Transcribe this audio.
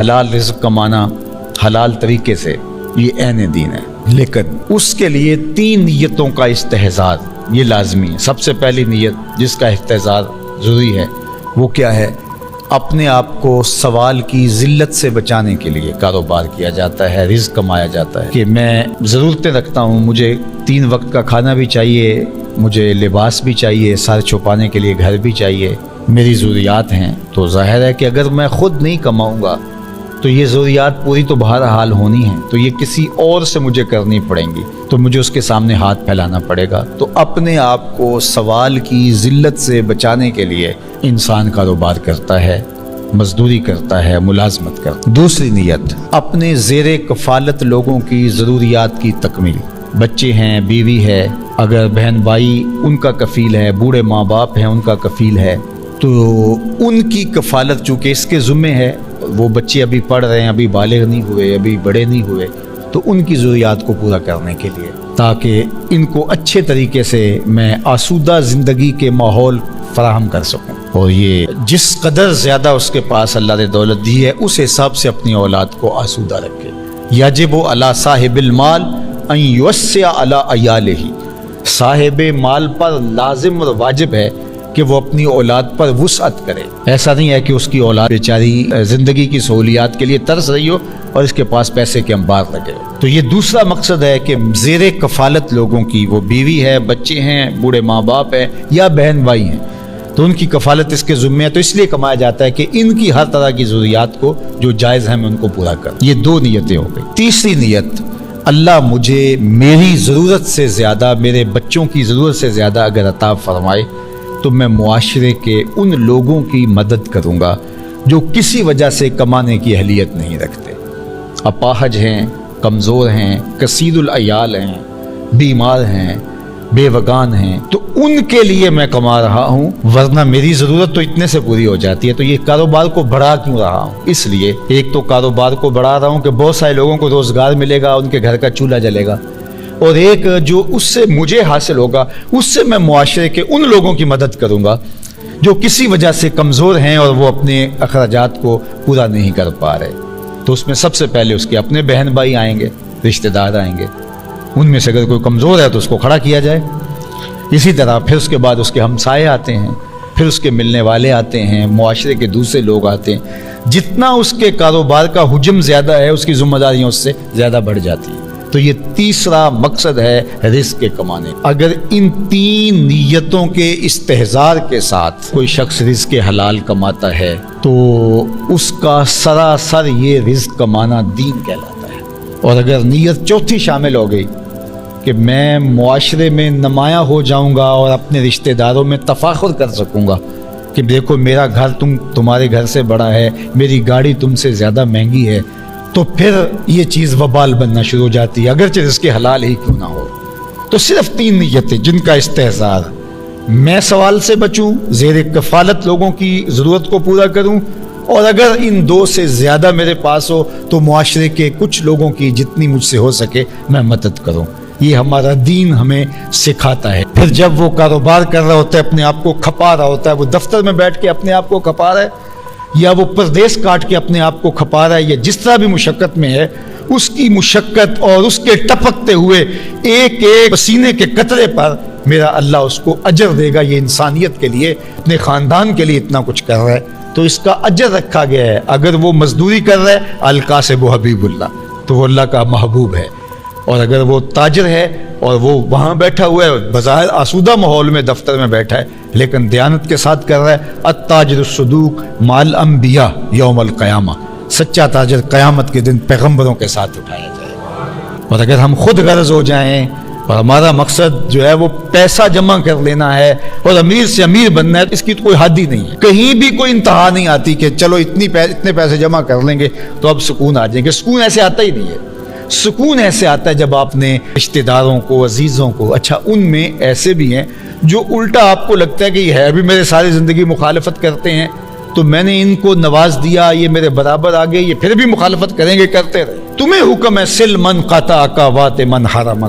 حلال رزق کمانا حلال طریقے سے یہ عین دین ہے، لیکن اس کے لیے 3 نیتوں کا استحضار یہ لازمی ہے۔ سب سے پہلی نیت جس کا استحضار ضروری ہے وہ کیا ہے؟ اپنے آپ کو سوال کی ذلت سے بچانے کے لیے کاروبار کیا جاتا ہے، رزق کمایا جاتا ہے کہ میں ضرورتیں رکھتا ہوں، مجھے 3 وقت کا کھانا بھی چاہیے، مجھے لباس بھی چاہیے، سر چھپانے کے لیے گھر بھی چاہیے، میری ضروریات ہیں۔ تو ظاہر ہے کہ اگر میں خود نہیں کماؤں گا تو یہ ضروریات پوری تو بہرحال ہونی ہیں، تو یہ کسی اور سے مجھے کرنی پڑیں گی، تو مجھے اس کے سامنے ہاتھ پھیلانا پڑے گا۔ تو اپنے آپ کو سوال کی ذلت سے بچانے کے لیے انسان کاروبار کرتا ہے، مزدوری کرتا ہے، ملازمت کرتا ہے۔ دوسری نیت اپنے زیر کفالت لوگوں کی ضروریات کی تکمیل۔ بچے ہیں، بیوی ہے، اگر بہن بھائی ان کا کفیل ہے، بوڑھے ماں باپ ہیں ان کا کفیل ہے، تو ان کی کفالت چونکہ اس کے ذمے ہے، وہ بچے ابھی پڑھ رہے ہیں، ابھی بالغ نہیں ہوئے، ابھی بڑے نہیں ہوئے، تو ان کی ضروریات کو پورا کرنے کے لیے، تاکہ ان کو اچھے طریقے سے میں آسودہ زندگی کے ماحول فراہم کر سکوں۔ اور یہ جس قدر زیادہ اس کے پاس اللہ نے دولت دی ہے اس حساب سے اپنی اولاد کو آسودہ رکھے۔ یجب علی صاحب المال ان یوسع علی عیالہ، صاحب مال پر لازم اور واجب ہے کہ وہ اپنی اولاد پر وسعت کرے۔ ایسا نہیں ہے کہ اس کی اولاد بیچاری زندگی کی سہولیات کے لیے ترس رہی ہو اور اس کے پاس پیسے کے انبار لگے ہو۔ تو یہ دوسرا مقصد ہے کہ زیر کفالت لوگوں کی، وہ بیوی ہے، بچے ہیں، بوڑھے ماں باپ ہیں یا بہن بھائی ہیں، تو ان کی کفالت اس کے ذمہ ہے، تو اس لیے کمایا جاتا ہے کہ ان کی ہر طرح کی ضروریات کو جو جائز ہیں میں ان کو پورا کروں۔ یہ 2 نیتیں ہو گئی۔ تیسری نیت، اللہ مجھے میری ضرورت سے زیادہ، میرے بچوں کی ضرورت سے زیادہ اگر عطا فرمائے تو میں معاشرے کے ان لوگوں کی مدد کروں گا جو کسی وجہ سے کمانے کی اہلیت نہیں رکھتے، اپاہج ہیں، کمزور ہیں، کثیر العیال ہیں، بیمار ہیں، بے وگان ہیں، تو ان کے لیے میں کما رہا ہوں، ورنہ میری ضرورت تو اتنے سے پوری ہو جاتی ہے۔ تو یہ کاروبار کو بڑھا کیوں رہا ہوں؟ اس لیے ایک تو کاروبار کو بڑھا رہا ہوں کہ بہت سارے لوگوں کو روزگار ملے گا، ان کے گھر کا چولہا جلے گا، اور ایک جو اس سے مجھے حاصل ہوگا اس سے میں معاشرے کے ان لوگوں کی مدد کروں گا جو کسی وجہ سے کمزور ہیں اور وہ اپنے اخراجات کو پورا نہیں کر پا رہے۔ تو اس میں سب سے پہلے اس کے اپنے بہن بھائی آئیں گے، رشتہ دار آئیں گے، ان میں سے اگر کوئی کمزور ہے تو اس کو کھڑا کیا جائے۔ اسی طرح پھر اس کے بعد اس کے ہمسائے آتے ہیں، پھر اس کے ملنے والے آتے ہیں، معاشرے کے دوسرے لوگ آتے ہیں۔ جتنا اس کے کاروبار کا حجم زیادہ ہے اس کی ذمہ داریاں اس سے زیادہ بڑھ جاتی ہیں۔ تو یہ تیسرا مقصد ہے رزق کے کمانے۔ اگر ان 3 نیتوں کے استحضار کے ساتھ کوئی شخص رزق حلال کماتا ہے تو اس کا سراسر یہ رزق کمانا دین کہلاتا ہے۔ اور اگر نیت چوتھی شامل ہو گئی کہ میں معاشرے میں نمایاں ہو جاؤں گا اور اپنے رشتہ داروں میں تفاخر کر سکوں گا کہ دیکھو میرا گھر تمہارے گھر سے بڑا ہے، میری گاڑی تم سے زیادہ مہنگی ہے، تو پھر یہ چیز وبال بننا شروع ہو جاتی ہے، اگرچہ رزق حلال ہی کیوں نہ ہو۔ تو صرف 3 نیتیں جن کا استحضار، میں سوال سے بچوں، زیر کفالت لوگوں کی ضرورت کو پورا کروں، اور اگر ان 2 سے زیادہ میرے پاس ہو تو معاشرے کے کچھ لوگوں کی جتنی مجھ سے ہو سکے میں مدد کروں۔ یہ ہمارا دین ہمیں سکھاتا ہے۔ پھر جب وہ کاروبار کر رہا ہوتا ہے، اپنے آپ کو کھپا رہا ہوتا ہے، وہ دفتر میں بیٹھ کے اپنے آپ کو کھپا رہا ہے یا وہ پردیس کاٹ کے اپنے آپ کو کھپا رہا ہے، یا جس طرح بھی مشقت میں ہے، اس کی مشقت اور اس کے ٹپکتے ہوئے ایک ایک پسینے کے قطرے پر میرا اللہ اس کو اجر دے گا۔ یہ انسانیت کے لیے، اپنے خاندان کے لیے اتنا کچھ کر رہا ہے تو اس کا اجر رکھا گیا ہے۔ اگر وہ مزدوری کر رہا ہے، القاسب حبیب اللہ، تو وہ اللہ کا محبوب ہے۔ اور اگر وہ تاجر ہے اور وہ وہاں بیٹھا ہوا ہے، بظاہر آسودہ ماحول میں دفتر میں بیٹھا ہے، لیکن دیانت کے ساتھ کر رہا ہے، التاجر الصدوق مال انبیاء یوم القیامہ، سچا تاجر قیامت کے دن پیغمبروں کے ساتھ اٹھایا جائے گا۔ اور اگر ہم خود غرض ہو جائیں اور ہمارا مقصد جو ہے وہ پیسہ جمع کر لینا ہے اور امیر سے امیر بننا ہے، اس کی تو کوئی حد ہی نہیں ہے، کہیں بھی کوئی انتہا نہیں آتی کہ چلو اتنے پیسے جمع کر لیں گے تو اب سکون آ جائیں گے۔ سکون ایسے آتا ہی نہیں ہے۔ سکون ایسے آتا ہے جب آپ نے رشتہ داروں کو، عزیزوں کو، اچھا ان میں ایسے بھی ہیں جو الٹا آپ کو لگتا ہے کہ یہ ہے بھی میرے ساری زندگی مخالفت کرتے ہیں، تو میں نے ان کو نواز دیا، یہ میرے برابر آ گئے، یہ پھر بھی مخالفت کریں گے، کرتے رہے۔ تمہیں حکم ہے سل من قطع کا وات من حرمک،